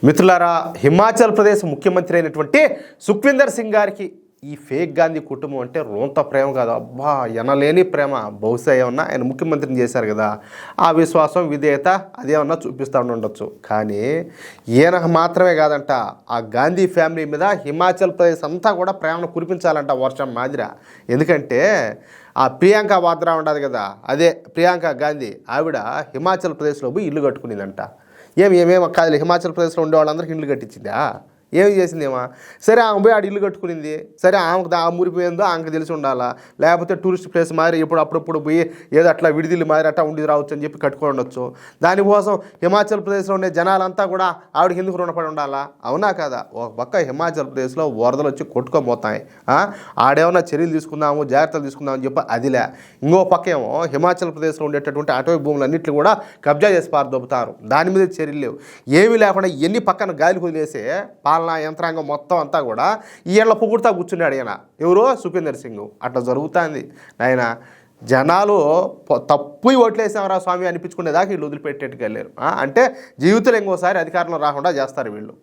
మిత్రులారా, హిమాచల్ ప్రదేశ్ ముఖ్యమంత్రి అయినటువంటి సుఖ్వీందర్ సింగ్ గారికి ఈ ఫేక్ గాంధీ కుటుంబం అంటే రోంత ప్రేమ కాదు, అబ్బా ఎనలేని ప్రేమ. బహుశా ఏమన్నా ఆయన ముఖ్యమంత్రిని చేశారు కదా, ఆ విశ్వాసం విధేయత అదేమన్నా చూపిస్తూ ఉండొచ్చు. కానీ ఈయన మాత్రమే కాదంట, ఆ గాంధీ ఫ్యామిలీ మీద హిమాచల్ ప్రదేశ్ అంతా కూడా ప్రేమను కురిపించాలంట వర్షం మాదిర. ఎందుకంటే ఆ ప్రియాంక వాద్రా ఉండదు కదా, అదే ప్రియాంక గాంధీ ఆవిడ హిమాచల్ ప్రదేశ్లో పోయి ఇల్లు కట్టుకునిందంట. ఏమేమో కాదు, హిమాచల్ ప్రదేశ్లో ఉండే వాళ్ళందరికీ ఇల్లు కట్టించిందా? ఏమి చేసిందేమో. సరే ఆమె పోయి ఆడ ఇల్లు కట్టుకునింది, సరే ఆమెకు ఆ మురిపోయిందో ఆమెకు తెలిసి ఉండాలా, లేకపోతే టూరిస్ట్ ప్లేస్ మాదిరి ఇప్పుడు అప్పుడప్పుడు పోయి ఏదో అట్లా విడిదిల్లు మాదిరి అట్లా ఉండి రావచ్చు అని చెప్పి కట్టుకొని ఉండొచ్చు. దానికోసం హిమాచల్ ప్రదేశ్లో ఉండే జనాలంతా కూడా ఆవిడకి ఎందుకు రుణపడి ఉండాలా? అవునా కదా? ఒక పక్క హిమాచల్ ప్రదేశ్లో వరదలు వచ్చి కొట్టుకోబోతాయి, ఆడేమన్నా చర్యలు తీసుకుందాము జాగ్రత్తలు తీసుకుందామని చెప్పి అదిలే. ఇంకో పక్క ఏమో హిమాచల్ ప్రదేశ్లో ఉండేటటువంటి అటవీ భూములన్నింటినీ కూడా కబ్జా చేసి పారదొబ్బుతారు, దాని మీద చర్యలు లేవు. ఏమీ లేకుండా ఎన్ని పక్కన గాలి కుదిలేసే పాలనా యంత్రాంగం మొత్తం అంతా కూడా ఈయన పొగుడుతా కూర్చున్నాడు. ఈయన ఎవరో సుఖ్వీందర్ సింగ్. అట్లా జరుగుతుంది ఆయన. జనాలు తప్పు ఓట్లేసామరా స్వామి అనిపించుకునేదాకా వీళ్ళు వదిలిపెట్టేట్టుకు వెళ్ళారు. అంటే జీవితంలో ఇంకోసారి అధికారంలో రాకుండా చేస్తారు వీళ్ళు.